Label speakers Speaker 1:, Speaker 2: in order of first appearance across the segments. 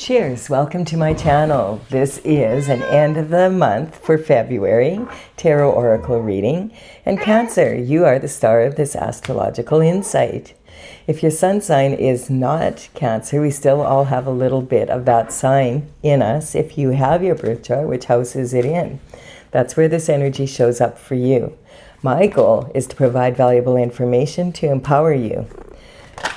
Speaker 1: Cheers, welcome to my channel. This is an end of the month for February tarot oracle reading. And Cancer, you are the star of this astrological insight. If your sun sign is not Cancer, we still all have a little bit of that sign in us. If you have your birth chart, which house is it in? That's where this energy shows up for you. My goal is to provide valuable information to empower you.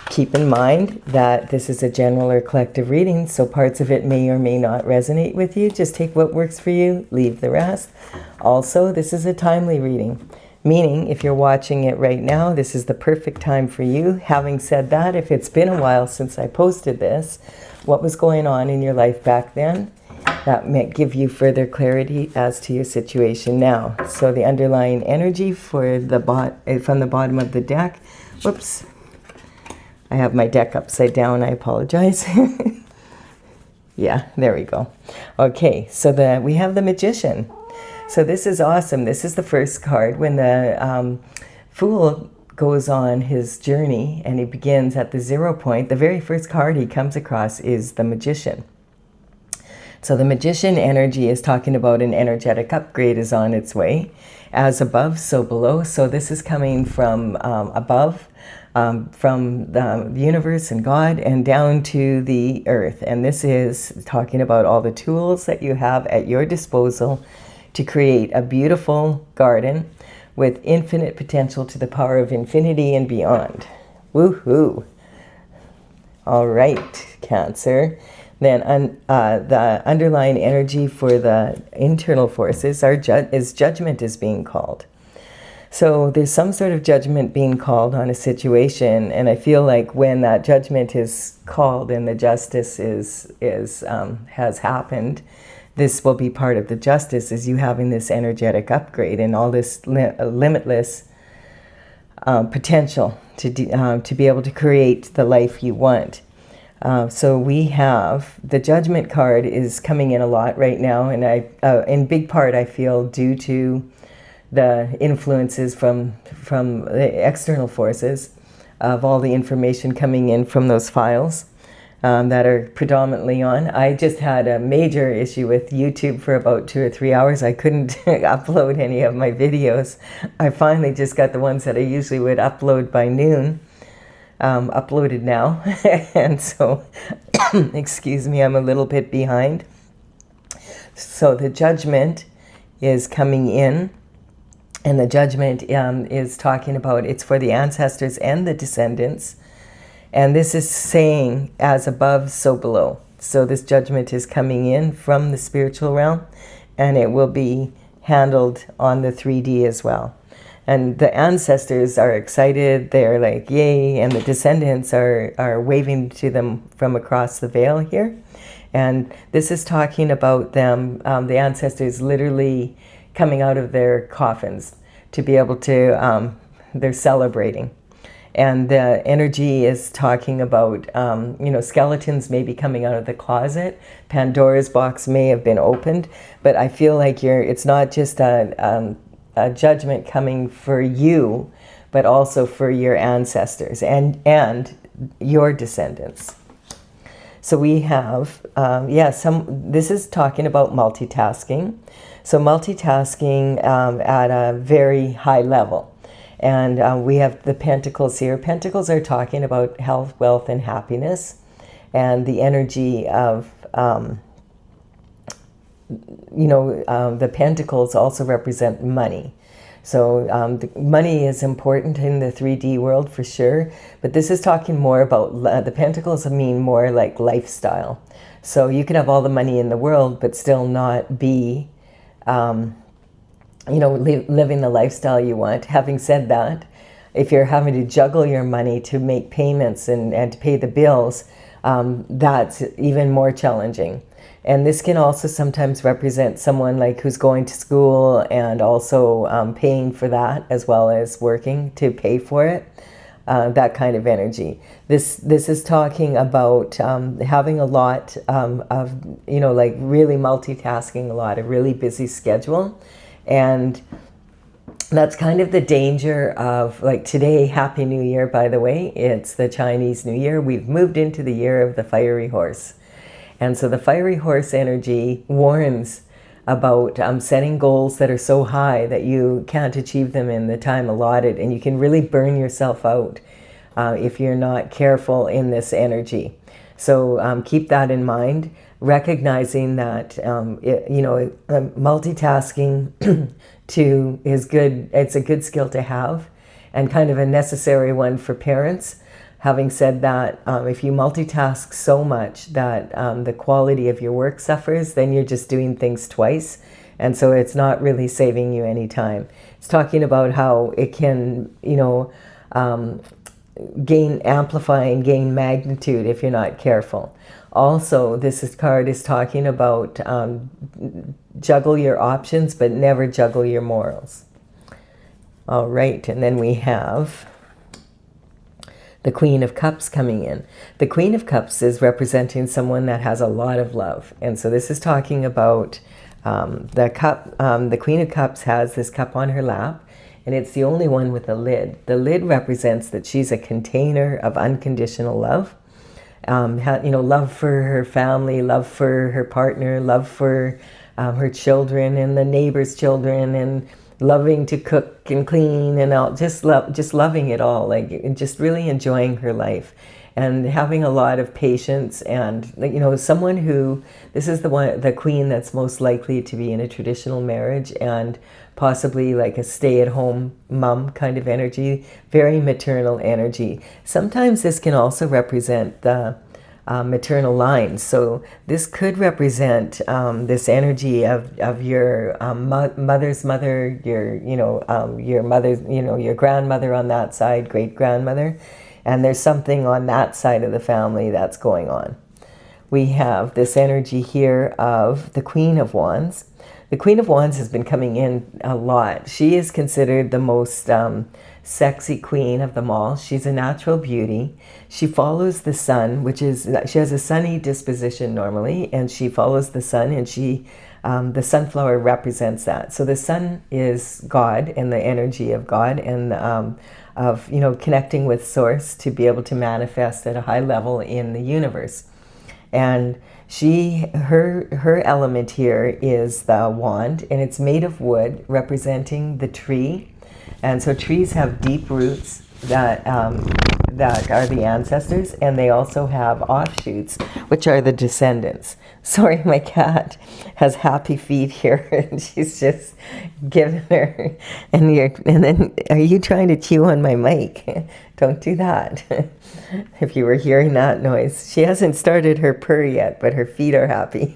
Speaker 1: Keep in mind that this is a general or collective reading, so parts of it may or may not resonate with you. Just take what works for you, leave the rest. Also, this is a timely reading, meaning if you're watching it right now, this is the perfect time for you. Having said that, if it's been a while since I posted this, what was going on in your life back then? That may give you further clarity as to your situation now. So the underlying energy for from the bottom of the deck, whoops, I have my deck upside down, I apologize. Yeah, there we go. Okay, so we have the Magician. So this is awesome. This is the first card when the Fool goes on his journey and he begins at the 0 point. The very first card he comes across is the Magician. So the Magician energy is talking about an energetic upgrade is on its way. As above, so below. So this is coming from above, from the universe and God and down to the earth. And this is talking about all the tools that you have at your disposal to create a beautiful garden with infinite potential to the power of infinity and beyond. Woohoo! All right, Cancer. Then the underlying energy for the internal forces is judgment is being called. So there's some sort of judgment being called on a situation, and I feel like when that judgment is called and the justice has happened, this will be part of the justice, is you having this energetic upgrade and all this limitless potential to be able to create the life you want. So we have the Judgment card is coming in a lot right now, and in big part I feel due to the influences from the external forces of all the information coming in from those files that are predominantly on. I just had a major issue with YouTube for about 2 or 3 hours. I couldn't upload any of my videos. I finally just got the ones that I usually would upload by noon uploaded now. And so, excuse me, I'm a little bit behind. So the Judgment is coming in. And the Judgment is talking about, it's for the ancestors and the descendants. And this is saying, as above, so below. So this Judgment is coming in from the spiritual realm, and it will be handled on the 3D as well. And the ancestors are excited, they're like, yay, and the descendants are waving to them from across the veil here. And this is talking about them, the ancestors literally coming out of their coffins to be able to, they're celebrating. And the energy is talking about, skeletons may be coming out of the closet. Pandora's box may have been opened, but I feel like it's not just a judgment coming for you, but also for your ancestors and your descendants. So we have, this is talking about multitasking. So multitasking at a very high level. And we have the Pentacles here. Pentacles are talking about health, wealth, and happiness. And the energy of, the Pentacles also represent money. So the money is important in the 3D world for sure. But this is talking more about, the Pentacles mean more like lifestyle. So you can have all the money in the world, but still not be living the lifestyle you want. Having said that, if you're having to juggle your money to make payments and to pay the bills, that's even more challenging. And this can also sometimes represent someone like who's going to school and also paying for that as well as working to pay for it. That kind of energy. This is talking about having a lot of, really multitasking a lot, a really busy schedule. And that's kind of the danger of, like today, Happy New Year, by the way. It's the Chinese New Year. We've moved into the year of the fiery horse. And so the fiery horse energy warns about setting goals that are so high that you can't achieve them in the time allotted, and you can really burn yourself out if you're not careful in this energy. So keep that in mind, recognizing that multitasking is good. It's a good skill to have, and kind of a necessary one for parents. Having said that, if you multitask so much that the quality of your work suffers, then you're just doing things twice. And so it's not really saving you any time. It's talking about how it can, amplify and gain magnitude if you're not careful. Also, card is talking about juggle your options, but never juggle your morals. All right, and then we have the Queen of Cups coming in. The Queen of Cups is representing someone that has a lot of love. And so this is talking about the cup. The Queen of Cups has this cup on her lap, and it's the only one with a lid. The lid represents that she's a container of unconditional love. Love for her family, love for her partner, love for her children and the neighbor's children, and loving to cook and clean and all, just loving it all, like just really enjoying her life and having a lot of patience. And someone who, this is the queen that's most likely to be in a traditional marriage, and possibly like a stay-at-home mom kind of energy, very maternal energy. Sometimes this can also represent the maternal lines. So this could represent this energy of your mother's mother, your mother's, your grandmother on that side, great-grandmother. And there's something on that side of the family that's going on. We have this energy here of the Queen of Wands. The Queen of Wands has been coming in a lot. She is considered the most sexy queen of them all. She's a natural beauty. She follows the sun, she has a sunny disposition normally, and she follows the sun, and the sunflower represents that. So the sun is God and the energy of God, and of connecting with source to be able to manifest at a high level in the universe. And her element here is the wand, and it's made of wood, representing the tree. And so trees have deep roots that are the ancestors, and they also have offshoots, which are the descendants. Sorry, my cat has happy feet here, and she's just giving her. And then, are you trying to chew on my mic? Don't do that. If you were hearing that noise, she hasn't started her purr yet, but her feet are happy.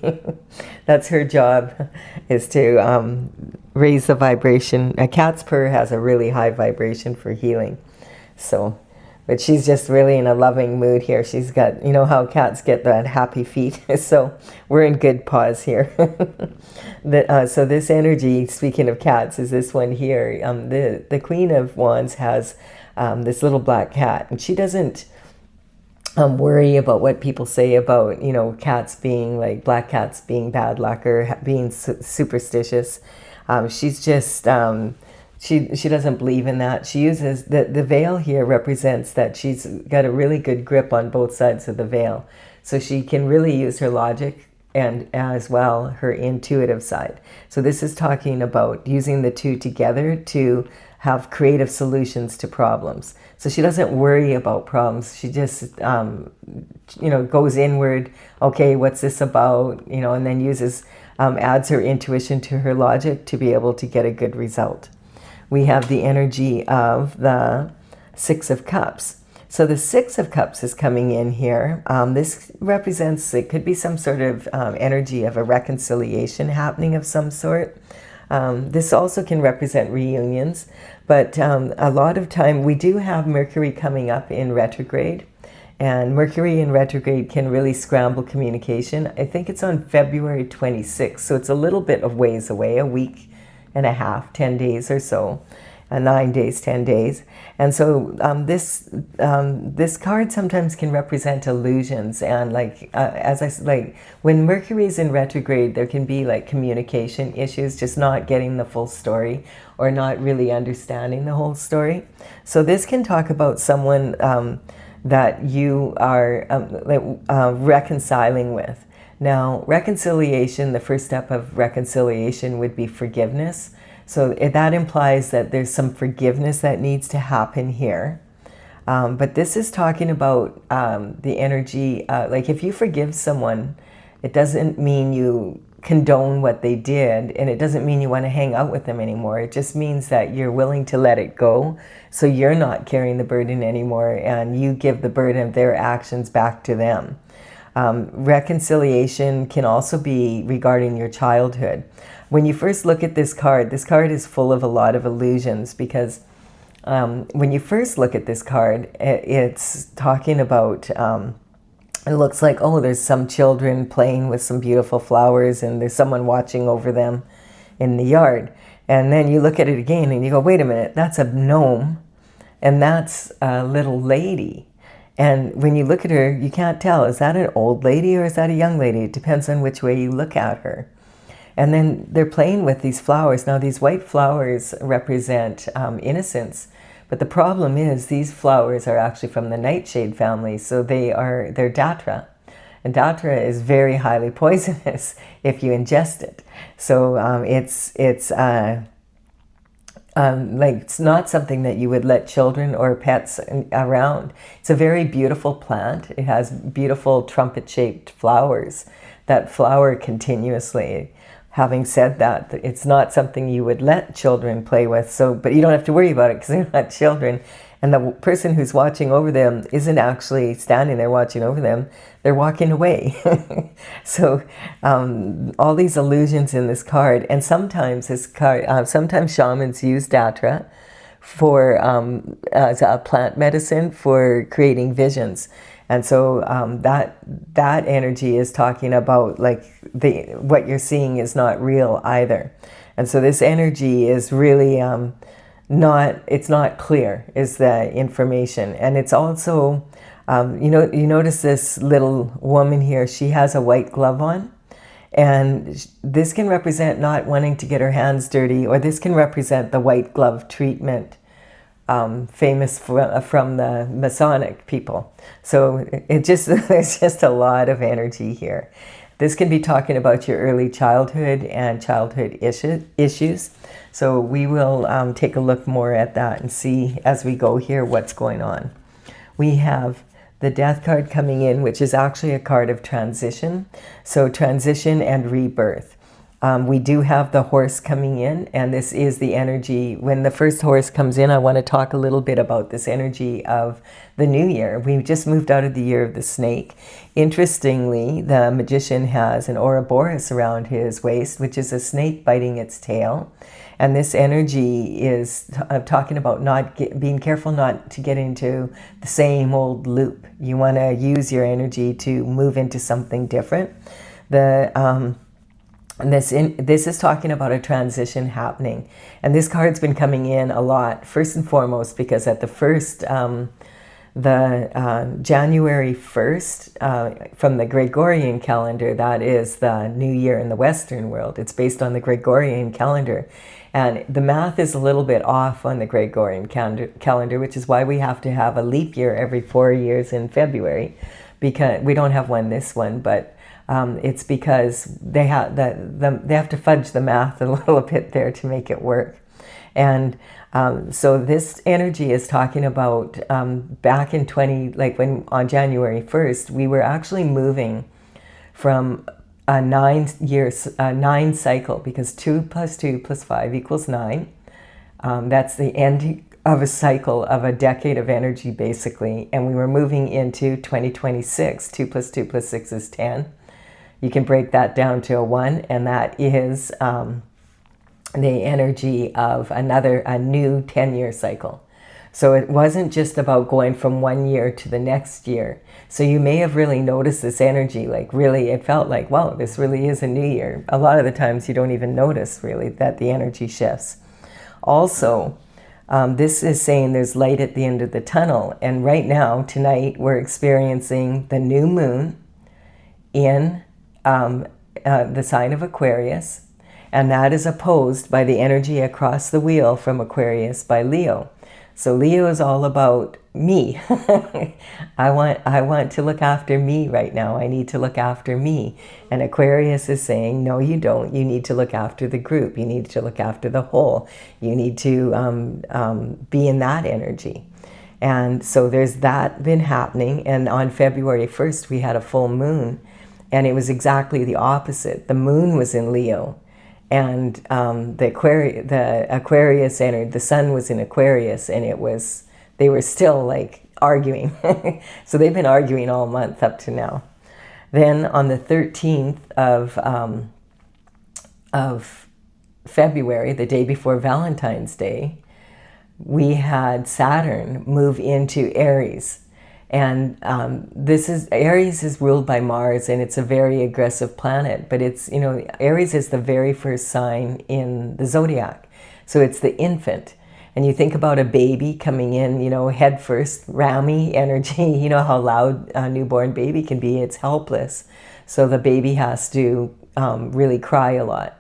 Speaker 1: That's her job, is to raise the vibration. A cat's purr has a really high vibration for healing. So, but she's just really in a loving mood here. She's got, how cats get that happy feet. So we're in good pause here. So this energy, speaking of cats, is this one here. The Queen of Wands has this little black cat, and she doesn't worry about what people say about, cats being like, black cats being bad luck or being superstitious. She's just, she doesn't believe in that. She uses, the veil here represents that she's got a really good grip on both sides of the veil. So she can really use her logic and as well her intuitive side. So this is talking about using the two together to have creative solutions to problems. So she doesn't worry about problems. She just, goes inward. Okay, what's this about? And then uses, adds her intuition to her logic to be able to get a good result. We have the energy of the Six of Cups. So the Six of Cups is coming in here. This represents, it could be some sort of energy of a reconciliation happening of some sort. This also can represent reunions, but a lot of time we do have Mercury coming up in retrograde, and Mercury in retrograde can really scramble communication. I think it's on February 26th, so it's a little bit of ways away, a week and a half, 10 days or so, 9 days, 10 days. And so this card sometimes can represent illusions, and when Mercury's in retrograde, there can be like communication issues, just not getting the full story or not really understanding the whole story. So this can talk about someone that you are reconciling with. Now, reconciliation, the first step of reconciliation would be forgiveness. So that implies that there's some forgiveness that needs to happen here. But this is talking about the energy, like if you forgive someone, it doesn't mean you condone what they did, and it doesn't mean you want to hang out with them anymore. It just means that you're willing to let it go, so you're not carrying the burden anymore, and you give the burden of their actions back to them. Reconciliation can also be regarding your childhood. When you first look at this card is full of a lot of illusions, because when you first look at this card, it's talking about it looks like, oh, there's some children playing with some beautiful flowers and there's someone watching over them in the yard. And then you look at it again and you go, wait a minute, that's a gnome and that's a little lady. And when you look at her, you can't tell, is that an old lady or is that a young lady? It depends on which way you look at her. And then they're playing with these flowers. Now, these white flowers represent innocence. But the problem is these flowers are actually from the nightshade family, so they're datra. And datra is very highly poisonous if you ingest it. So it's not something that you would let children or pets around. It's a very beautiful plant. It has beautiful trumpet-shaped flowers that flower continuously. Having said that, it's not something you would let children play with. So, but you don't have to worry about it because they're not children. And the person who's watching over them isn't actually standing there watching over them. They're walking away. So all these illusions in this card. And sometimes this card, sometimes shamans use datra for as a plant medicine for creating visions. And so that energy is talking about like what you're seeing is not real either. And so this energy is really it's not clear is the information. And it's also, you notice this little woman here, she has a white glove on. And this can represent not wanting to get her hands dirty, or this can represent the white glove treatment. Famous from the Masonic people. So there's just a lot of energy here. This can be talking about your early childhood and childhood issues. So we will take a look more at that and see as we go here what's going on. We have the Death card coming in, which is actually a card of transition. So transition and rebirth. We do have the horse coming in, and this is the energy. When the first horse comes in, I want to talk a little bit about this energy of the new year. We just moved out of the year of the snake. Interestingly, the magician has an Ouroboros around his waist, which is a snake biting its tail. And this energy is talking about being careful not to get into the same old loop. You want to use your energy to move into something different. This is talking about a transition happening. And this card's been coming in a lot, first and foremost, because at the first, January 1st, from the Gregorian calendar, that is the new year in the Western world. It's based on the Gregorian calendar. And the math is a little bit off on the Gregorian calendar, which is why we have to have a leap year every 4 years in February, because we don't have one this one, but it's because they have to fudge the math a little bit there to make it work. And so this energy is talking about back in on January 1st, we were actually moving from a 9 cycle, because 2 + 2 + 5 = 9. That's the end of a cycle of a decade of energy, basically. And we were moving into 2026. 2 + 2 + 6 is 10. You can break that down to a 1, and that is the energy of a new 10-year cycle. So it wasn't just about going from 1 year to the next year. So you may have really noticed this energy, like really it felt like, wow, this really is a new year. A lot of the times you don't even notice really that the energy shifts. Also, this is saying there's light at the end of the tunnel. And right now, tonight, we're experiencing the new moon in the sign of Aquarius. And that is opposed by the energy across the wheel from Aquarius by Leo. So Leo is all about me. I want to look after me right now. I need to look after me. And Aquarius is saying, no, you don't. You need to look after the group. You need to look after the whole. You need to be in that energy. And so there's that been happening. And on February 1st, we had a full moon, and it was exactly the opposite. The moon was in Leo, and the Aquarius energy, the sun was in Aquarius, and they were still like arguing. So they've been arguing all month up to now. Then on the 13th of February, the day before Valentine's Day, we had Saturn move into Aries. And Aries is ruled by Mars, and it's a very aggressive planet, but Aries is the very first sign in the zodiac. So it's the infant. And you think about a baby coming in, head first, rammy energy, you know how loud a newborn baby can be. It's helpless. So the baby has to really cry a lot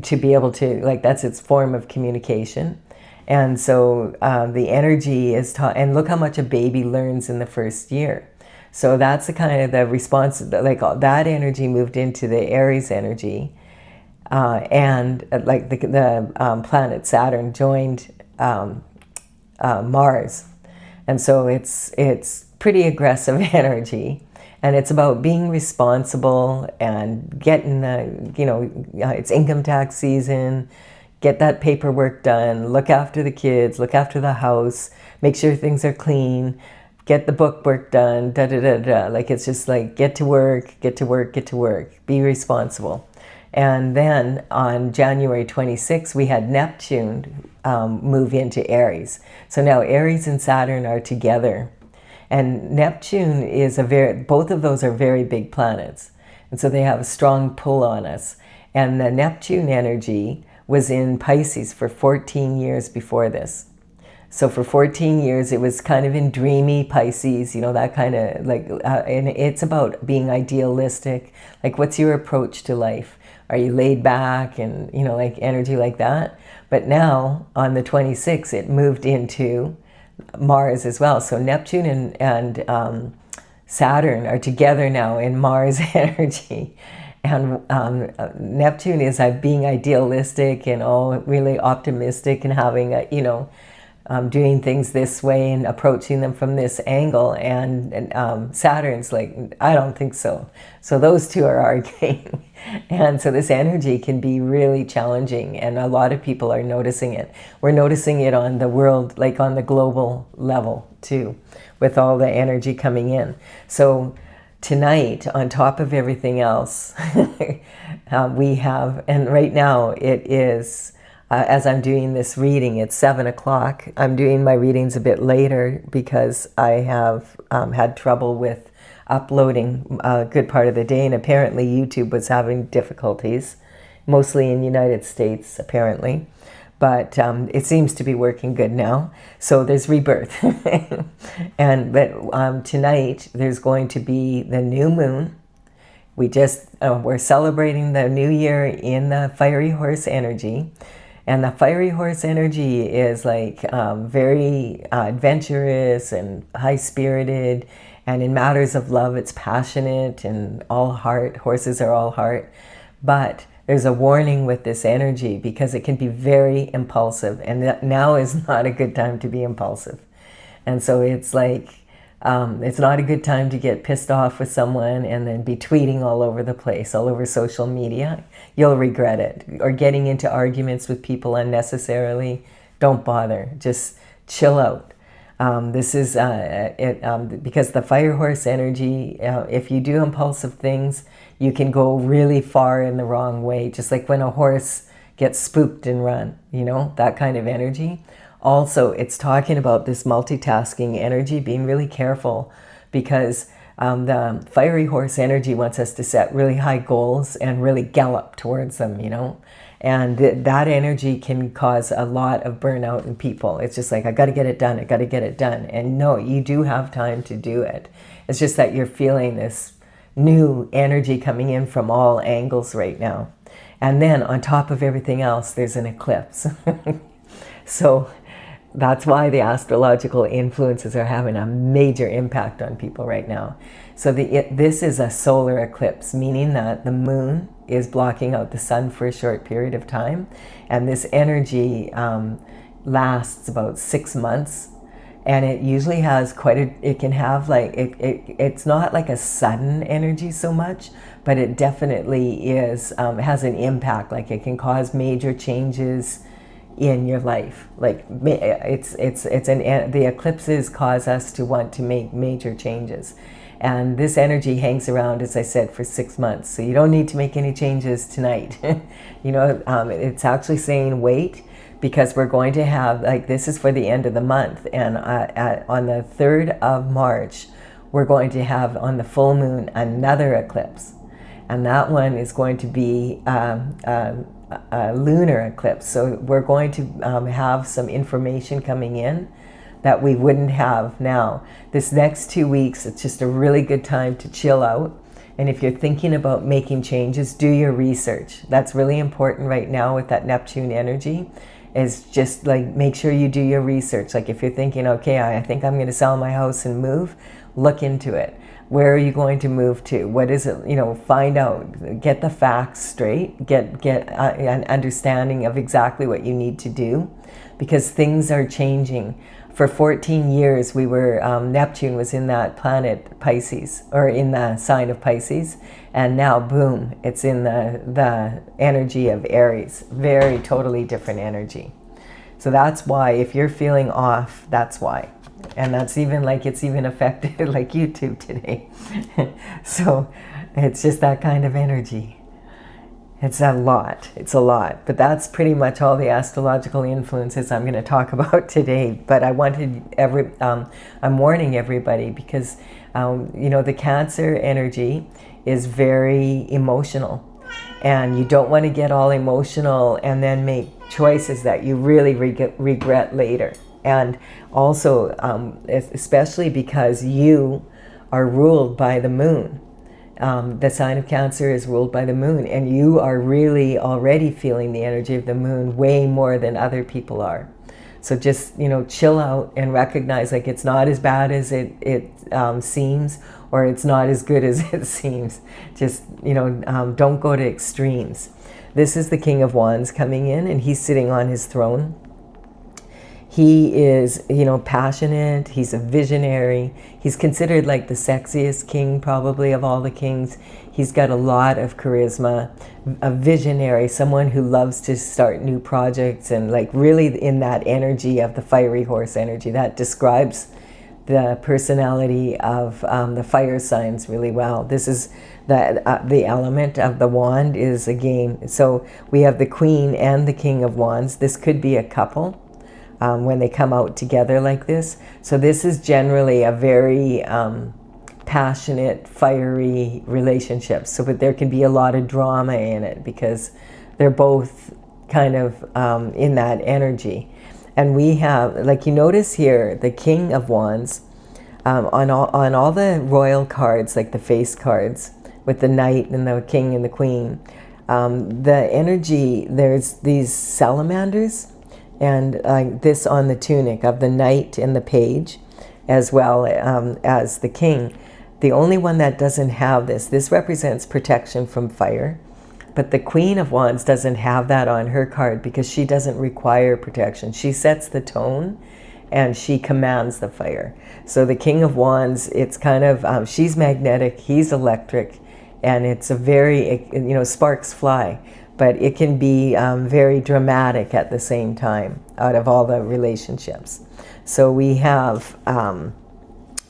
Speaker 1: to be able to, that's its form of communication. And so the energy is taught, and look how much a baby learns in the first year. So that's the kind of the response, that energy moved into the Aries energy, and the planet Saturn joined Mars. And so it's pretty aggressive energy, and it's about being responsible and getting it's income tax season. Get that paperwork done, look after the kids, look after the house, make sure things are clean, get the book work done, It's just like, get to work, be responsible. And then on January 26th, we had Neptune move into Aries. So now Aries and Saturn are together. And Neptune both of those are very big planets. And so they have a strong pull on us. And the Neptune energy was in Pisces for 14 years before this. So for 14 years, it was kind of in dreamy Pisces, that kind of and it's about being idealistic. What's your approach to life? Are you laid back and, energy like that? But now on the 26th, it moved into Mars as well. So Neptune and Saturn are together now in Mars energy. And Neptune is being idealistic and all really optimistic and having doing things this way and approaching them from this angle. And Saturn's like, I don't think so. So those two are arguing. And so this energy can be really challenging, and a lot of people are noticing it. We're noticing it on the world, on the global level too, with all the energy coming in. So tonight, on top of everything else, we have, and right now it is, as I'm doing this reading, it's 7 o'clock. I'm doing my readings a bit later because I have had trouble with uploading a good part of the day, and apparently YouTube was having difficulties, mostly in the United States, apparently. But it seems to be working good now. So there's rebirth. But tonight there's going to be the new moon. We're celebrating the new year in the fiery horse energy. And the fiery horse energy is very adventurous and high-spirited. And in matters of love, it's passionate and all heart. Horses are all heart. But there's a warning with this energy because it can be very impulsive, and now is not a good time to be impulsive. And so it's it's not a good time to get pissed off with someone and then be tweeting all over the place, all over social media. You'll regret it. Or getting into arguments with people unnecessarily. Don't bother. Just chill out. This is because the fire horse energy, if you do impulsive things, you can go really far in the wrong way, just like when a horse gets spooked and run, that kind of energy. Also, it's talking about this multitasking energy, being really careful, because the fiery horse energy wants us to set really high goals and really gallop towards them, And that energy can cause a lot of burnout in people. It's just I got to get it done. I got to get it done. And no, you do have time to do it. It's just that you're feeling this new energy coming in from all angles right now. And then on top of everything else, there's an eclipse. So That's why the astrological influences are having a major impact on people right now. So this is a solar eclipse, meaning that the moon is blocking out the sun for a short period of time. And this energy lasts about 6 months. And it usually has it can have like, it's not like a sudden energy so much, but it definitely is, has an impact. Like it can cause major changes in your life. Like the eclipses cause us to want to make major changes. And this energy hangs around, as I said, for 6 months. So you don't need to make any changes tonight. You know, it's actually saying wait, because we're going to have, like, this is for the end of the month. And on the 3rd of March, we're going to have, on the full moon, another eclipse. And that one is going to be a lunar eclipse. So we're going to have some information coming in that we wouldn't have now. This next 2 weeks, it's just a really good time to chill out. And if you're thinking about making changes, do your research. That's really important right now with that Neptune energy, is just like, make sure you do your research. Like if you're thinking, okay, I think I'm going to sell my house and move, look into it. Where are you going to move to? What is it? You know, find out, get the facts straight, get an understanding of exactly what you need to do, because things are changing. For 14 years, we were, Neptune was in that planet Pisces, or in the sign of Pisces, and now, boom, it's in the energy of Aries. Very totally different energy. So that's why, if you're feeling off, that's why. And that's even like, it's even affected like YouTube today. So it's just that kind of energy. It's a lot. It's a lot. But that's pretty much all the astrological influences I'm going to talk about today. But I wanted I'm warning everybody, because you know, the Cancer energy is very emotional, and you don't want to get all emotional and then make choices that you really regret later. And also, especially because you are ruled by the moon. The sign of Cancer is ruled by the moon, and you are really already feeling the energy of the moon way more than other people are. So just, you know, chill out and recognize, like, it's not as bad as it seems, or it's not as good as it seems. Just, you know, don't go to extremes. This is the King of Wands coming in, and he's sitting on his throne. He is, you know, passionate. He's a visionary. He's considered like the sexiest king probably of all the kings. He's got a lot of charisma, a visionary, someone who loves to start new projects, and like really in that energy of the fiery horse energy. That describes the personality of the fire signs really well. This is the element of the wand is a game. So we have the Queen and the King of Wands. This could be a couple. When they come out together like this. So this is generally a very passionate, fiery relationship. So but there can be a lot of drama in it, because they're both kind of in that energy. And we have, like you notice here, the King of Wands, on all the royal cards, like the face cards, with the Knight and the King and the Queen, the energy, there's these salamanders, and this on the tunic of the Knight and the Page, as well as the King. The only one that doesn't have this represents protection from fire, but the Queen of Wands doesn't have that on her card, because she doesn't require protection. She sets the tone, and she commands the fire. So the King of Wands, it's kind of, she's magnetic, he's electric, and it's a very, you know, sparks fly. But it can be very dramatic at the same time out of all the relationships. So we have,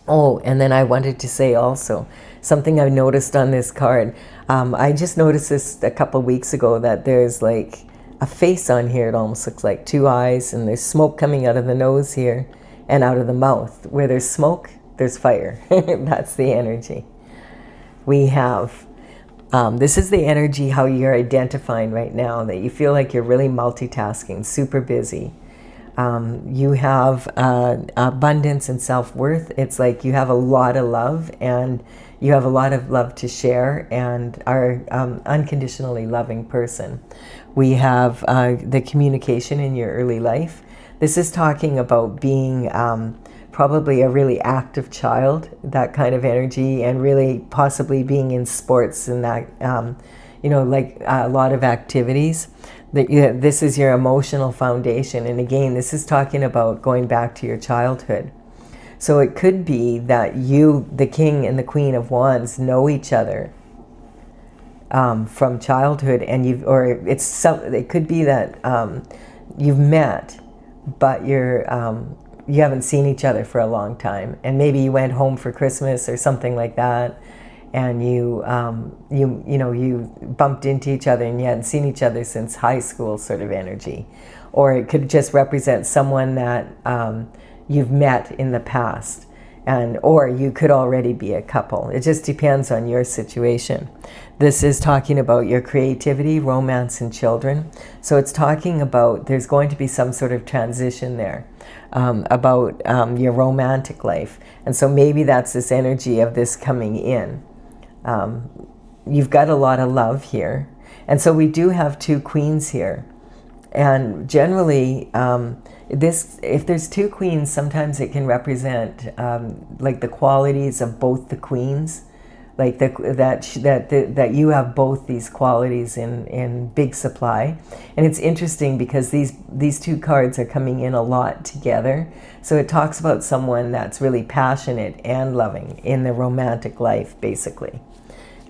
Speaker 1: oh, and then I wanted to say also, something I noticed on this card. I just noticed this a couple weeks ago, that there's like a face on here. It almost looks like two eyes, and there's smoke coming out of the nose here and out of the mouth. Where there's smoke, there's fire. That's the energy. We have... this is the energy, how you're identifying right now, that you feel like you're really multitasking, super busy. You have abundance and self-worth. It's like you have a lot of love, and you have a lot of love to share, and are unconditionally loving person. We have the communication in your early life. This is talking about being probably a really active child, that kind of energy, and really possibly being in sports and that, like a lot of activities. This is your emotional foundation. And again, this is talking about going back to your childhood. So it could be that you, the King and the Queen of Wands, know each other from childhood, and it could be that you've met, but you haven't seen each other for a long time, and maybe you went home for Christmas or something like that, and you bumped into each other and you hadn't seen each other since high school, sort of energy. Or it could just represent someone that you've met in the past, or you could already be a couple. It just depends on your situation. This is talking about your creativity, romance, and children. So it's talking about there's going to be some sort of transition there about your romantic life. And so maybe that's this energy of this coming in. You've got a lot of love here. And so we do have two queens here. And generally, if there's two queens, sometimes it can represent like the qualities of both the queens, like that you have both these qualities in big supply. And it's interesting because these two cards are coming in a lot together. So it talks about someone that's really passionate and loving in their romantic life, basically.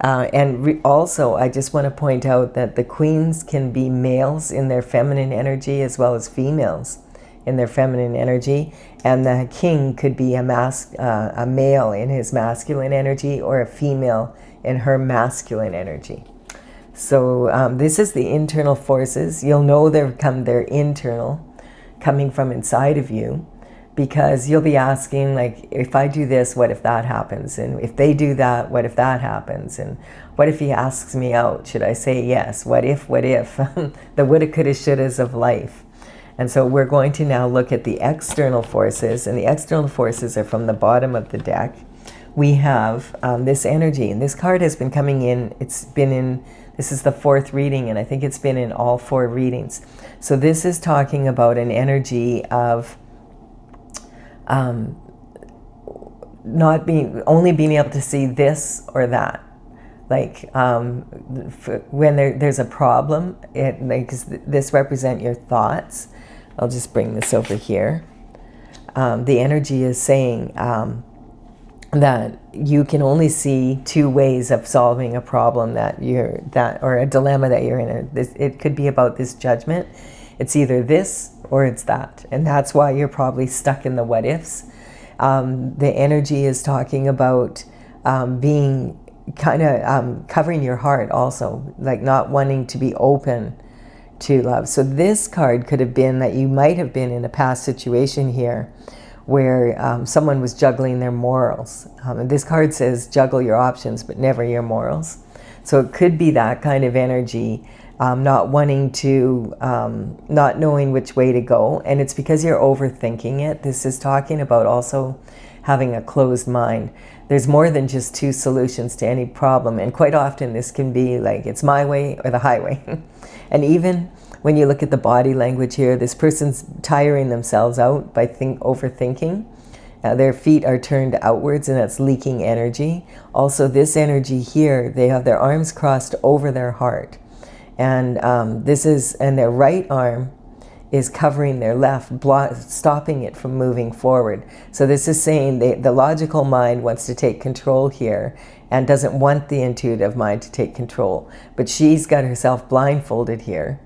Speaker 1: Also, I just want to point out that the queens can be males in their feminine energy as well as females in their feminine energy, and the king could be a male in his masculine energy or a female in her masculine energy. So this is the internal forces. You'll know they're internal, coming from inside of you, because you'll be asking, like, if I do this, what if that happens? And if they do that, what if that happens? And what if he asks me out? Should I say yes? What if? The woulda, coulda, shouldas of life. And so we're going to now look at the external forces, and the external forces are from the bottom of the deck. We have this energy, and this card has been coming in. This is the fourth reading, and I think it's been in all four readings. So this is talking about an energy of only being able to see this or that. Like when there's a problem, this represents your thoughts. I'll just bring this over here. The energy is saying that you can only see two ways of solving a problem or a dilemma that you're in. It could be about this judgment. It's either this or it's that, and that's why you're probably stuck in the what ifs. The energy is talking about being kind of covering your heart also, like not wanting to be open to love. So this card could have been that you might have been in a past situation here where someone was juggling their morals. And this card says juggle your options but never your morals. So it could be that kind of energy, not wanting to, not knowing which way to go. And it's because you're overthinking it. This is talking about also having a closed mind. There's more than just two solutions to any problem. And quite often this can be like, it's my way or the highway. And even when you look at the body language here, this person's tiring themselves out by overthinking. Their feet are turned outwards, and that's leaking energy. Also, this energy here, they have their arms crossed over their heart. And their right arm is covering their left, stopping it from moving forward. So this is saying the logical mind wants to take control here and doesn't want the intuitive mind to take control. But she's got herself blindfolded here.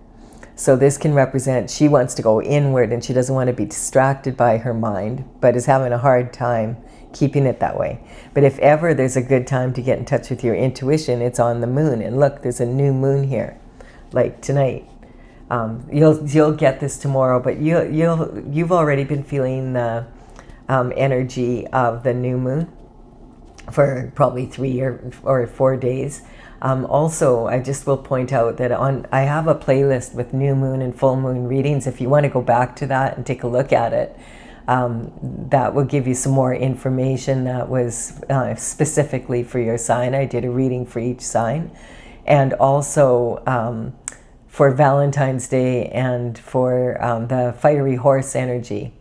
Speaker 1: So this can represent she wants to go inward and she doesn't want to be distracted by her mind, but is having a hard time keeping it that way. But if ever there's a good time to get in touch with your intuition, it's on the moon. And look, there's a new moon here, like tonight. You'll get this tomorrow, but you've already been feeling the energy of the new moon for probably 3 or 4 days. Also, I just will point out that I have a playlist with new moon and full moon readings. If you want to go back to that and take a look at it, that will give you some more information that was specifically for your sign. I did a reading for each sign. And also, for Valentine's Day and for the fiery horse energy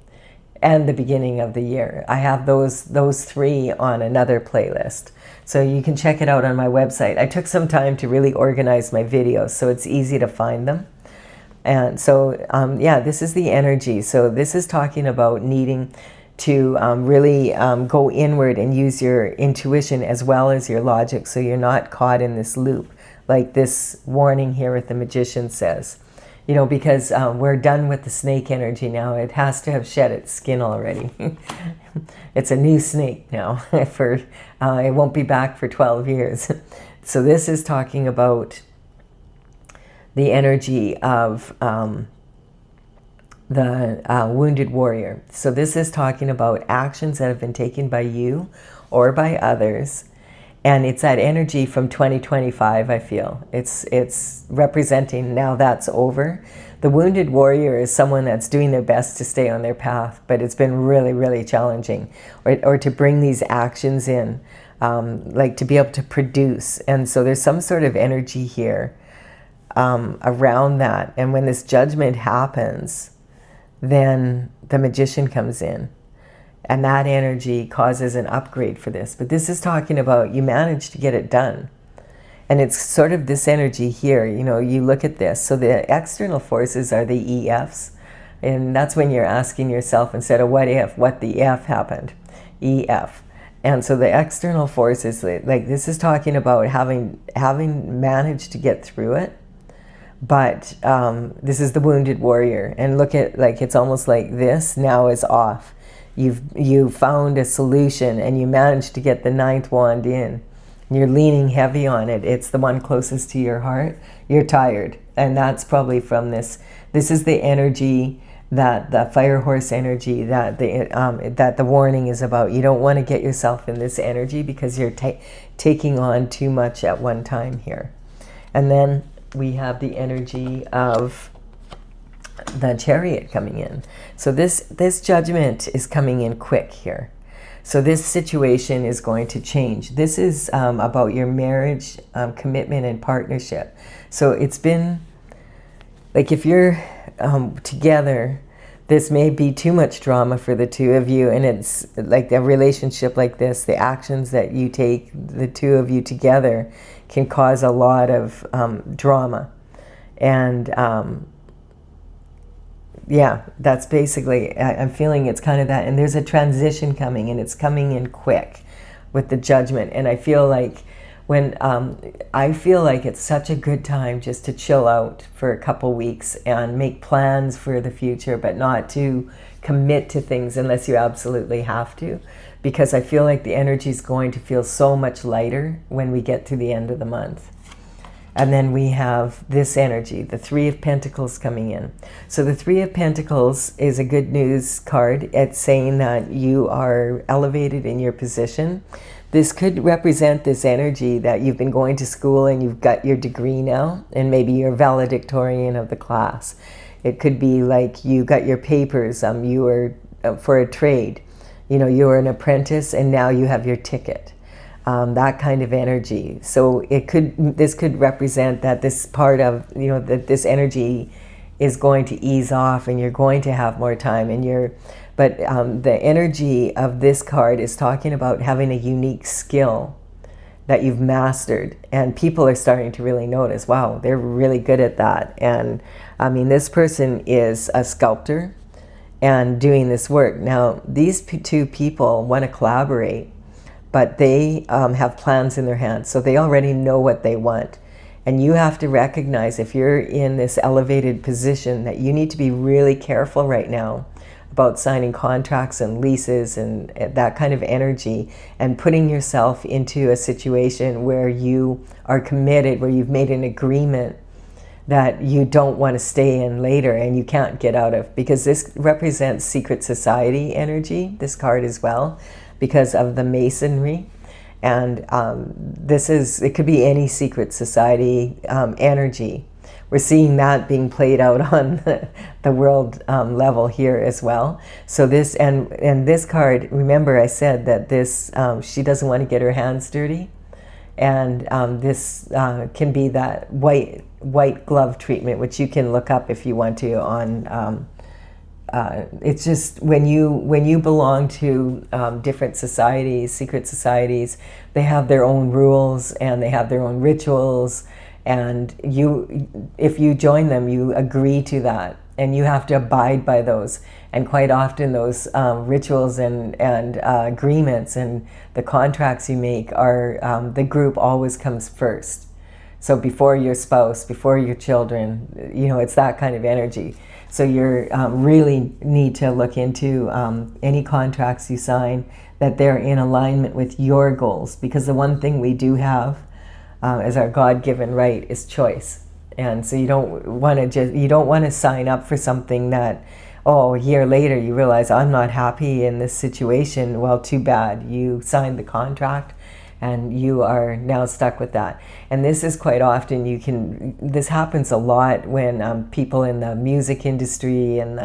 Speaker 1: and the beginning of the year. I have those three on another playlist. So you can check it out on my website. I took some time to really organize my videos so it's easy to find them. And so, yeah, this is the energy. So this is talking about needing to really go inward and use your intuition as well as your logic, so you're not caught in this loop, like this warning here with the Magician says. You know, because we're done with the snake energy now. It has to have shed its skin already. It's a new snake now. For it won't be back for 12 years. So this is talking about the energy of the wounded warrior. So this is talking about actions that have been taken by you or by others. And it's that energy from 2025, I feel. It's representing now that's over. The wounded warrior is someone that's doing their best to stay on their path, but it's been really, really challenging. Or to bring these actions in, like to be able to produce. And so there's some sort of energy here around that. And when this judgment happens, then the Magician comes in. And that energy causes an upgrade for this. But this is talking about you managed to get it done. And it's sort of this energy here, you know, you look at this. So the external forces are the EFs. And that's when you're asking yourself, instead of what if, what the F happened, EF. And so the external forces, like this is talking about having managed to get through it. But this is the wounded warrior. And look at, like, it's almost like this now is off. You've found a solution and you managed to get the 9th wand in. You're leaning heavy on it. It's the one closest to your heart. You're tired. And that's probably from this. This is the energy, that the fire horse energy, that the warning is about. You don't want to get yourself in this energy because you're taking on too much at one time here. And then we have the energy of the Chariot coming in. So this judgment is coming in quick here. So this situation is going to change. This is about your marriage, commitment, and partnership. So it's been, like, if you're together, this may be too much drama for the two of you, and it's like a relationship like this, the actions that you take, the two of you together, can cause a lot of drama. And yeah, that's basically, I'm feeling it's kind of that. And there's a transition coming, and it's coming in quick with the judgment. And I feel like I feel like it's such a good time just to chill out for a couple weeks and make plans for the future, but not to commit to things unless you absolutely have to, because I feel like the energy is going to feel so much lighter when we get to the end of the month. And then we have this energy, the 3 of Pentacles coming in. So the 3 of Pentacles is a good news card. It's saying that you are elevated in your position. This could represent this energy that you've been going to school and you've got your degree now, and maybe you're valedictorian of the class. It could be like you got your papers, you were for a trade. You know, you were an apprentice and now you have your ticket. That kind of energy. So this could represent that this part of, you know, that this energy is going to ease off and you're going to have more time, and but the energy of this card is talking about having a unique skill that you've mastered, and people are starting to really notice, wow, they're really good at that. And I mean, this person is a sculptor and doing this work. Now, these two people want to collaborate, but they have plans in their hands, so they already know what they want. And you have to recognize, if you're in this elevated position, that you need to be really careful right now about signing contracts and leases and that kind of energy, and putting yourself into a situation where you are committed, where you've made an agreement that you don't want to stay in later and you can't get out of, because this represents secret society energy, this card as well, because of the masonry. And it could be any secret society energy. We're seeing that being played out on the world level here as well. So this, and this card, remember I said that this, she doesn't want to get her hands dirty. And this can be that white glove treatment, which you can look up if you want to on it's just when you belong to different societies, secret societies, they have their own rules and they have their own rituals, and if you join them, you agree to that, and you have to abide by those. And quite often those rituals and agreements and the contracts you make are, the group always comes first. So before your spouse, before your children, it's that kind of energy. So you really need to look into any contracts you sign, that they're in alignment with your goals. Because the one thing we do have as our God-given right is choice. And so you don't want to sign up for something that, a year later you realize, I'm not happy in this situation. Well, too bad. You signed the contract and you are now stuck with that. And this is quite often, this happens a lot when people in the music industry and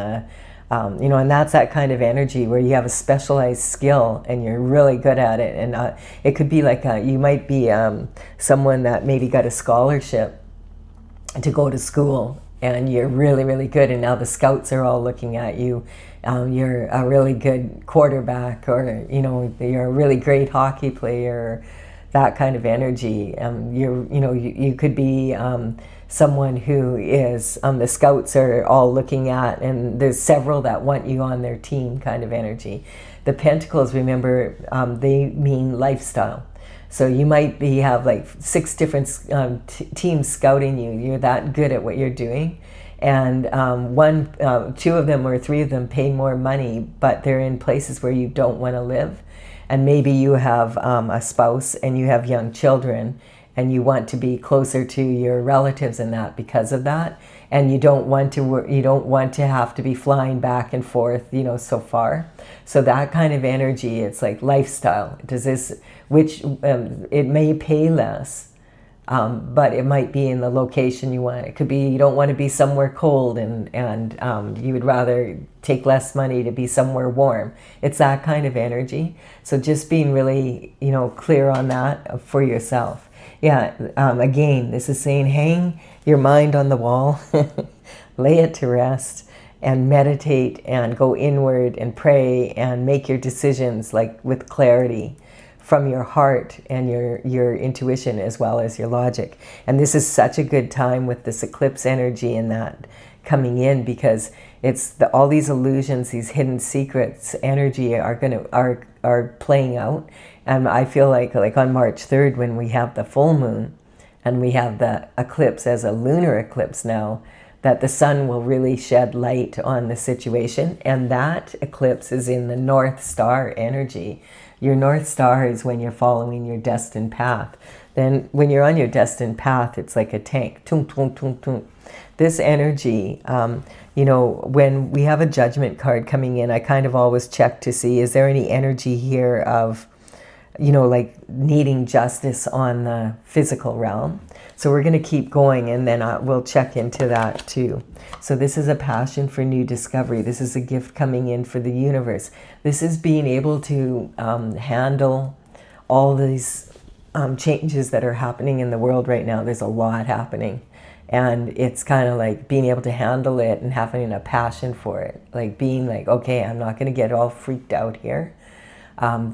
Speaker 1: and that's that kind of energy where you have a specialized skill and you're really good at it. And it could be like, you might be someone that maybe got a scholarship to go to school, and you're really, really good, and now the scouts are all looking at you. You're a really good quarterback, or you're a really great hockey player, that kind of energy. You could be someone who is, the scouts are all looking at, and there's several that want you on their team, kind of energy. The pentacles, remember, they mean lifestyle. So you might have like 6 different teams scouting you. You're that good at what you're doing. And 2 of them or 3 of them pay more money, but they're in places where you don't want to live. And maybe you have a spouse and you have young children, and you want to be closer to your relatives and that because of that. And you don't want to have to be flying back and forth, so far. So that kind of energy, it's like lifestyle. It may pay less, but it might be in the location you want. It could be you don't want to be somewhere cold, and you would rather take less money to be somewhere warm. It's that kind of energy. So just being really, clear on that for yourself. Yeah, again, this is saying hang your mind on the wall, lay it to rest, and meditate and go inward and pray and make your decisions like with clarity from your heart and your intuition as well as your logic. And this is such a good time with this eclipse energy and that coming in, because it's all these illusions, these hidden secrets energy are playing out. And I feel like on March 3rd, when we have the full moon and we have the eclipse as a lunar eclipse now, that the sun will really shed light on the situation. And that eclipse is in the North Star energy. Your North Star is when you're following your destined path. Then when you're on your destined path, it's like a tank. Tung, tung, tung, tung. This energy, when we have a judgment card coming in, I kind of always check to see, is there any energy here of, like needing justice on the physical realm? So we're going to keep going, and then we'll check into that too. So this is a passion for new discovery. This is a gift coming in for the universe. This is being able to handle all these changes that are happening in the world right now. There's a lot happening. And it's kind of like being able to handle it and having a passion for it. Like being like, okay, I'm not going to get all freaked out here.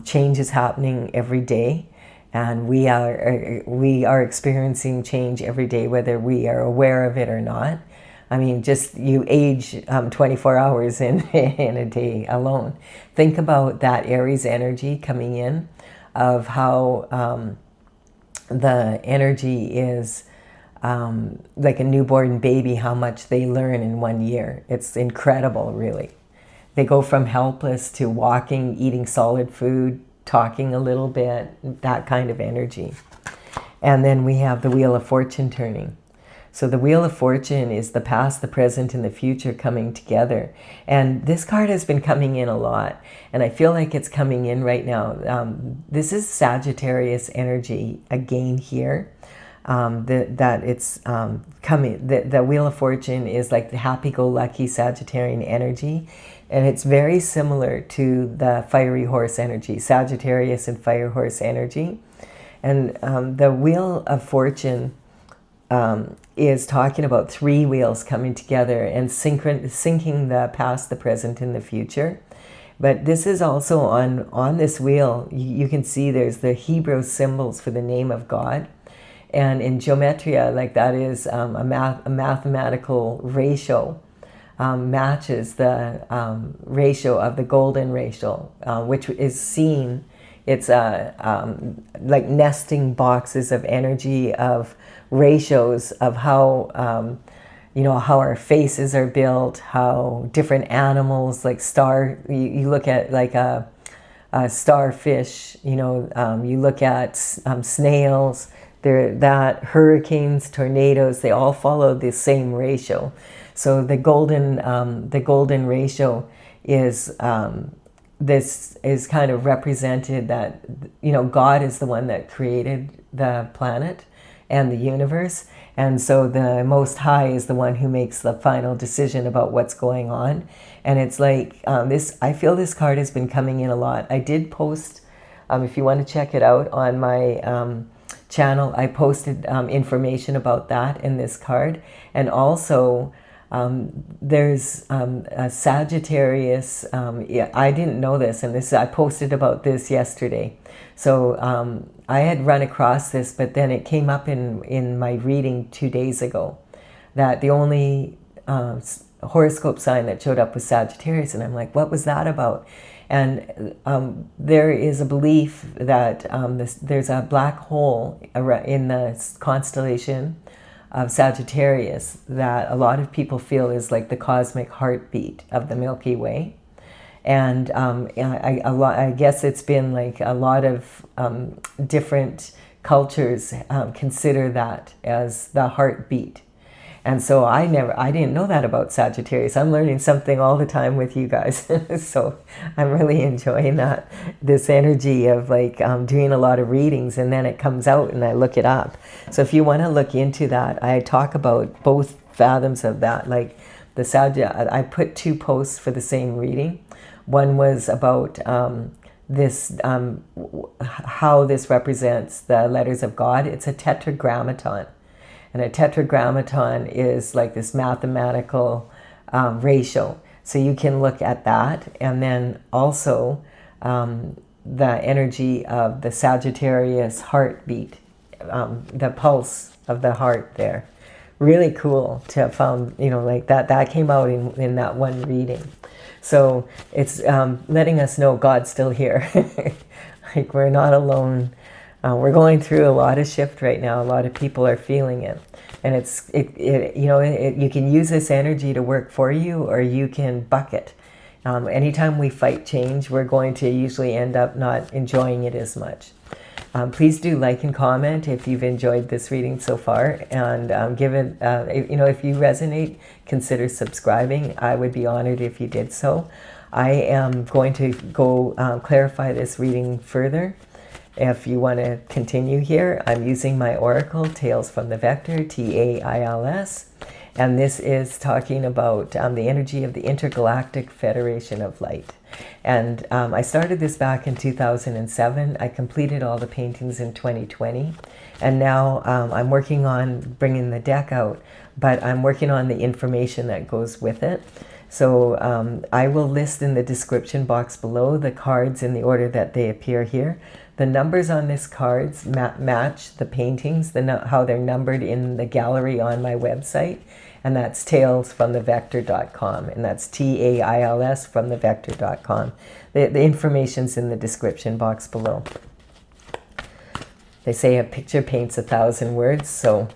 Speaker 1: Change is happening every day. And we are experiencing change every day, whether we are aware of it or not. I mean, just you age 24 hours in a day alone. Think about that Aries energy coming in, of how the energy is like a newborn baby, how much they learn in 1 year. It's incredible, really. They go from helpless to walking, eating solid food, talking a little bit, that kind of energy. And then we have the Wheel of Fortune turning. So the Wheel of Fortune is the past, the present, and the future coming together. And this card has been coming in a lot, and I feel like it's coming in right now. This is Sagittarius energy again here. That it's coming. The Wheel of Fortune is like the happy-go-lucky Sagittarian energy, and it's very similar to the fiery horse energy, Sagittarius and fire horse energy. And the Wheel of Fortune is talking about three wheels coming together and syncing the past, the present, and the future. But this is also on this wheel, you can see there's the Hebrew symbols for the name of God. And in geometria, like that is a mathematical ratio, matches the ratio of the golden ratio, which is seen. It's like nesting boxes of energy, of ratios of how how our faces are built, how different animals, like you look at like a starfish, you look at snails, that hurricanes, tornadoes, they all follow the same ratio. So the golden ratio is this is kind of represented that God is the one that created the planet and the universe. And so the Most High is the one who makes the final decision about what's going on. And it's like I feel this card has been coming in a lot. I did post, if you want to check it out on my channel, I posted information about that in this card. And also there's a Sagittarius. I didn't know this, and I posted about this yesterday. So I had run across this, but then it came up in my reading 2 days ago that the only horoscope sign that showed up was Sagittarius, and I'm like, what was that about? And there is a belief that there's a black hole in the constellation of Sagittarius that a lot of people feel is like the cosmic heartbeat of the Milky Way. And I guess it's been like a lot of different cultures consider that as the heartbeat. And so I didn't know that about Sagittarius. I'm learning something all the time with you guys. So I'm really enjoying this energy of like doing a lot of readings, and then it comes out and I look it up. So if you want to look into that, I talk about both fathoms of that. Like I put 2 posts for the same reading. One was about this, how this represents the letters of God. It's a tetragrammaton. And a tetragrammaton is like this mathematical ratio. So you can look at that. And then also the energy of the Sagittarius heartbeat, the pulse of the heart there. Really cool to have found, like that came out in that one reading. So it's letting us know God's still here. Like we're not alone. We're going through a lot of shift right now. A lot of people are feeling it. And you can use this energy to work for you, or you can buck it. Anytime we fight change, we're going to usually end up not enjoying it as much. Please do like and comment if you've enjoyed this reading so far, and give it, if you resonate, consider subscribing. I would be honored if you did so. I am going to go clarify this reading further. If you want to continue here, I'm using my oracle, Tales from the Vector, TAILS, and this is talking about the energy of the Intergalactic Federation of Light. And I started this back in 2007. I completed all the paintings in 2020, and now I'm working on bringing the deck out, but I'm working on the information that goes with it. So I will list in the description box below the cards in the order that they appear here. The numbers on these cards match the paintings, how they're numbered in the gallery on my website, and that's talesfromthevector.com, and that's TAILS from thevector.com. The information's in the description box below. They say a picture paints 1,000 words, so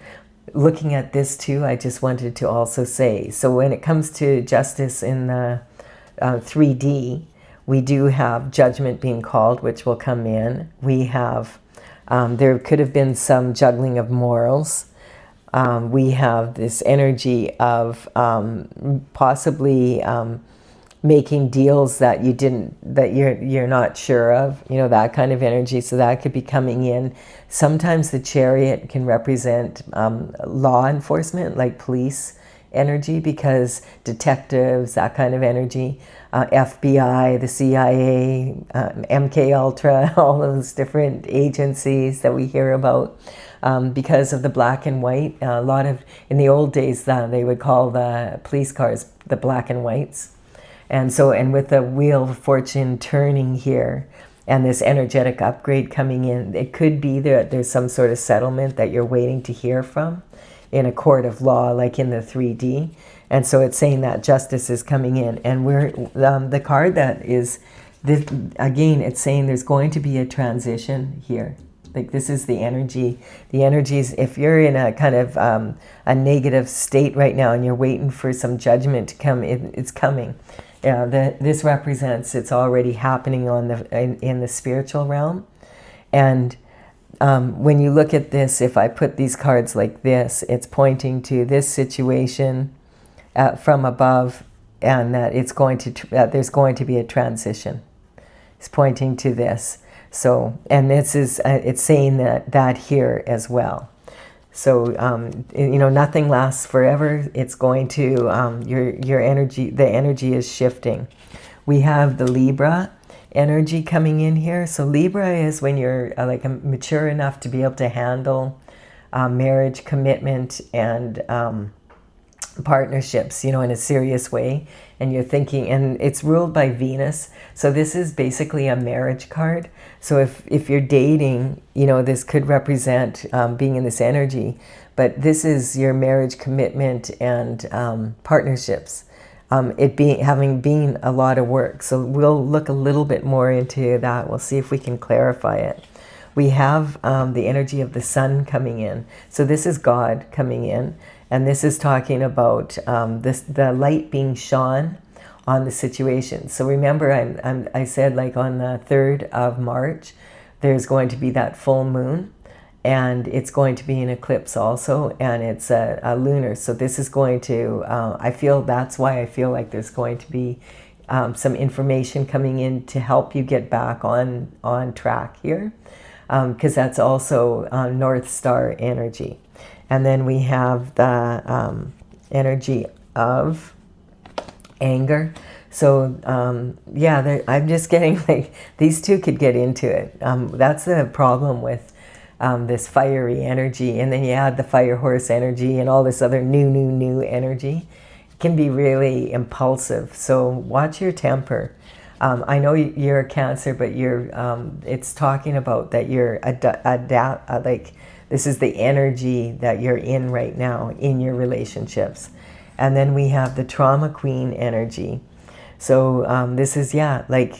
Speaker 1: looking at this too, I just wanted to also say, so when it comes to justice in the 3D, we do have judgment being called, which will come in. We have, there could have been some juggling of morals. We have this energy of possibly making deals that you're not sure of, that kind of energy. So that could be coming in. Sometimes the Chariot can represent law enforcement, like police energy, because detectives, that kind of energy, FBI, the CIA, MK Ultra, all those different agencies that we hear about. because of the black and white. A lot of, in the old days, they would call the police cars the black and whites. And so, and with the wheel of fortune turning here and this energetic upgrade coming in, it could be that there's some sort of settlement that you're waiting to hear from in a court of law, like in the 3D. And so it's saying that justice is coming in. And we're, the card that is, this, again, it's saying there's going to be a transition here. Like this is the energy. The energies, if you're in a kind of a negative state right now and you're waiting for some judgment to come, it's coming. This represents it's already happening on in the spiritual realm. And when you look at this, if I put these cards like this, it's pointing to this situation from above, and that it's going to there's going to be a transition. It's pointing to this. So, and this is it's saying that here as well. So, you know, nothing lasts forever. It's going to, your energy, the energy is shifting. We have the Libra energy coming in here. So Libra is when you're like mature enough to be able to handle marriage, commitment, and partnerships, you know, in a serious way. And you're thinking, and it's ruled by Venus. So this is basically a marriage card. So if you're dating, you know, this could represent being in this energy, but this is your marriage, commitment, and partnerships. Having been a lot of work. So we'll look a little bit more into that. We'll see if we can clarify it. We have the energy of the sun coming in. So this is God coming in. And this is talking about the light being shone on the situation. So remember, I said like on the 3rd of March, there's going to be that full moon, and it's going to be an eclipse also, and it's a lunar. So this is going to, I feel that's why I feel like there's going to be some information coming in to help you get back on track here, because that's also North Star energy. And then we have the energy of anger. So, yeah, I'm just getting like, these two could get into it. That's the problem with this fiery energy. And then you add the fire horse energy and all this other new energy. It can be really impulsive. So watch your temper. I know you're a Cancer, but it's talking about that you're like, this is the energy that you're in right now in your relationships. And then we have the trauma queen energy. So this is, yeah, like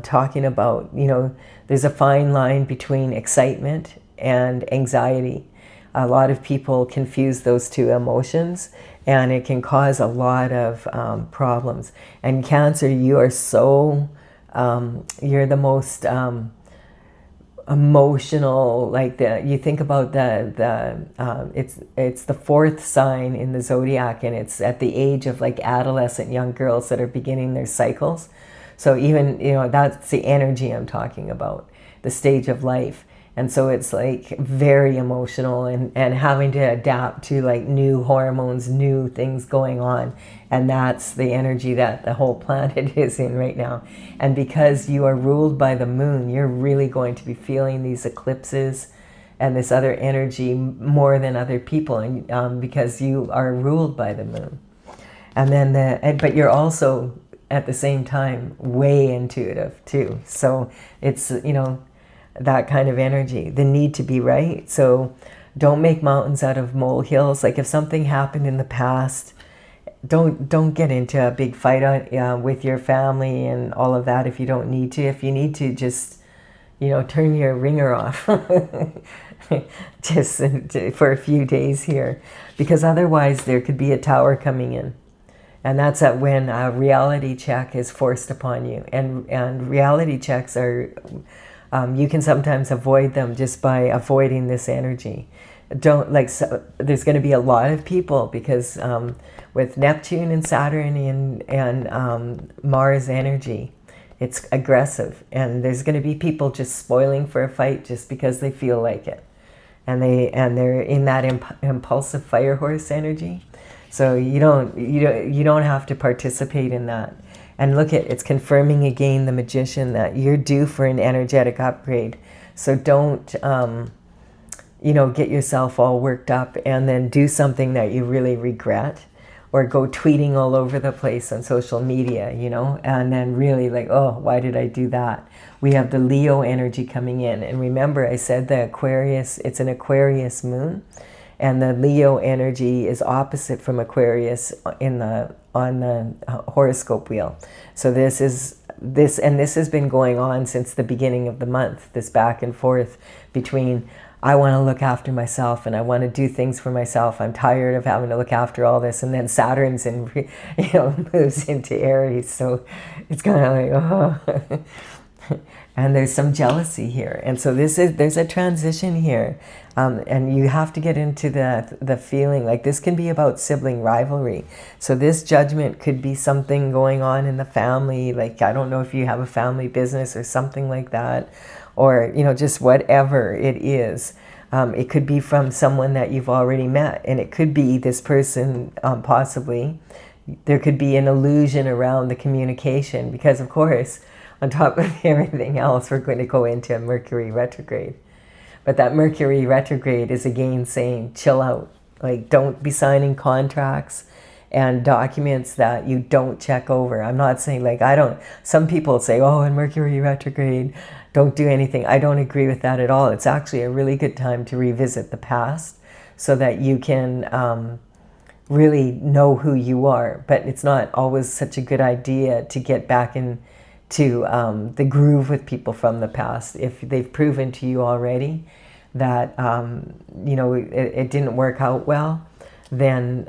Speaker 1: talking about, you know, there's a fine line between excitement and anxiety. A lot of people confuse those two emotions, and it can cause a lot of problems. And Cancer, you are so, you're the most emotional, like you think about it's the 4th sign in the zodiac, and it's at the age of like adolescent young girls that are beginning their cycles. So even, you know, that's the energy I'm talking about, the stage of life. And so it's like very emotional and having to adapt to like new hormones, new things going on. And that's the energy that the whole planet is in right now. And because you are ruled by the moon, you're really going to be feeling these eclipses and this other energy more than other people, and because you are ruled by the moon. And then but you're also at the same time way intuitive too. So it's, you know, that kind of energy, the need to be right. So don't make mountains out of molehills. Like if something happened in the past, don't get into a big fight with your family and all of that if you don't need to. If you need to, just, you know, turn your ringer off just for a few days here, because otherwise there could be a tower coming in. And that's when a reality check is forced upon you. And reality checks are, you can sometimes avoid them just by avoiding this energy. There's going to be a lot of people, because with Neptune and Saturn and Mars energy, it's aggressive. And there's going to be people just spoiling for a fight just because they feel like it. And they're in that impulsive fire horse energy. So you don't have to participate in that. And look it's confirming again, the Magician, that you're due for an energetic upgrade. So don't, you know, get yourself all worked up and then do something that you really regret, or go tweeting all over the place on social media, you know, and then really like, oh, why did I do that? We have the Leo energy coming in. And remember, I said the Aquarius, it's an Aquarius moon, and the Leo energy is opposite from Aquarius on the horoscope wheel. So this has been going on since the beginning of the month, this back and forth between, I want to look after myself and I want to do things for myself. I'm tired of having to look after all this. And then Saturn's moves into Aries. So it's kind of like, oh. And there's some jealousy here. And so there's a transition here. And you have to get into the feeling, like this can be about sibling rivalry. So this judgment could be something going on in the family. Like, I don't know if you have a family business or something like that, or, you know, just whatever it is. It could be from someone that you've already met, and it could be this person, possibly. There could be an illusion around the communication, because of course, on top of everything else, we're going to go into a Mercury retrograde. But that Mercury retrograde is again saying, chill out. Like, don't be signing contracts and documents that you don't check over. I'm not saying, like, some people say, oh, in Mercury retrograde, don't do anything. I don't agree with that at all. It's actually a really good time to revisit the past so that you can really know who you are. But it's not always such a good idea to get back into the groove with people from the past. If they've proven to you already that, you know, it didn't work out well, then,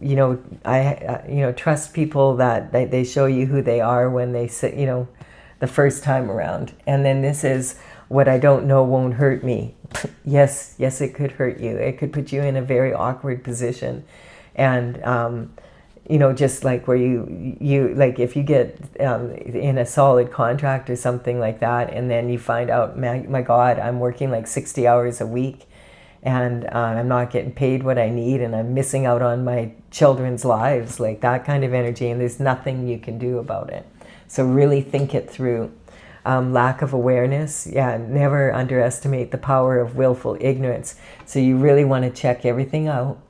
Speaker 1: you know, trust people that they show you who they are when they sit, you know, the first time around. And then this is, what I don't know won't hurt me. Yes, it could hurt you. It could put you in a very awkward position. And, you know, just like where you like, if you get in a solid contract or something like that, and then you find out, my God, I'm working like 60 hours a week, and I'm not getting paid what I need, and I'm missing out on my children's lives, like that kind of energy, and there's nothing you can do about it. So really think it through. Lack of awareness, yeah, never underestimate the power of willful ignorance. So you really want to check everything out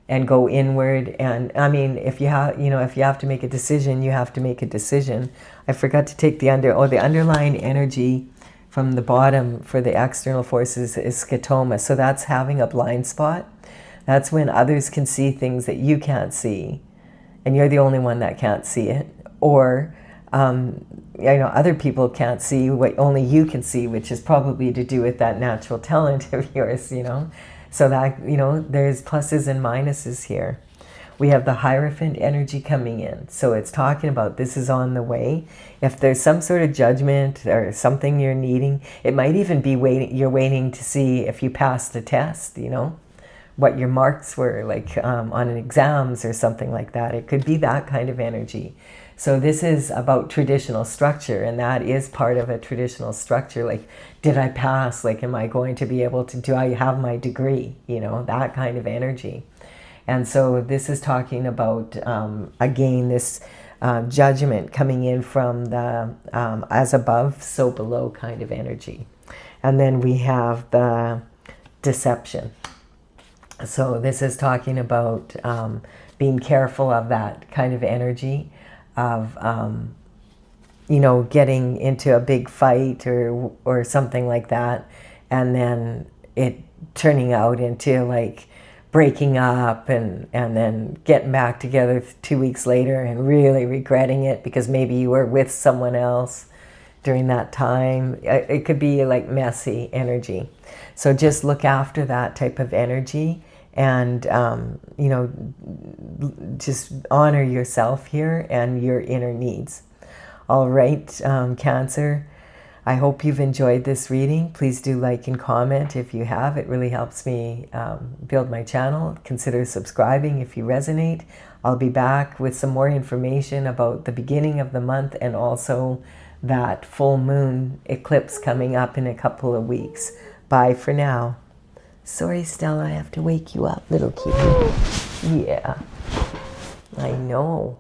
Speaker 1: and go inward. And I mean, if you have to make a decision, you have to make a decision. I forgot to take the underlying energy from the bottom for the external forces is scotoma. So that's having a blind spot. That's when others can see things that you can't see, and you're the only one that can't see it. Or you know, other people can't see what only you can see, which is probably to do with that natural talent of yours, you know. So that, you know, there's pluses and minuses here. We have the Hierophant energy coming in. So it's talking about this is on the way. If there's some sort of judgment or something you're needing, it might even be you're waiting to see if you passed the test, you know, what your marks were, like on an exams or something like that. It could be that kind of energy. So this is about traditional structure, and that is part of a traditional structure. Like, did I pass? Like, am I going to be able to, do I have my degree? You know, that kind of energy. And so this is talking about, again, this judgment coming in from the as above, so below kind of energy. And then we have the deception. So this is talking about being careful of that kind of energy, of you know, getting into a big fight or something like that, and then it turning out into like breaking up and then getting back together 2 weeks later and really regretting it because maybe you were with someone else during that time. It could be like messy energy. So just look after that type of energy, and you know, just honor yourself here and your inner needs. All right, Cancer, I hope you've enjoyed this reading. Please do like and comment if you have. It really helps me build my channel. Consider subscribing if you resonate. I'll be back with some more information about the beginning of the month and also that full moon eclipse coming up in a couple of weeks. Bye for now. Sorry, Stella, I have to wake you up, little kitty. Yeah, I know.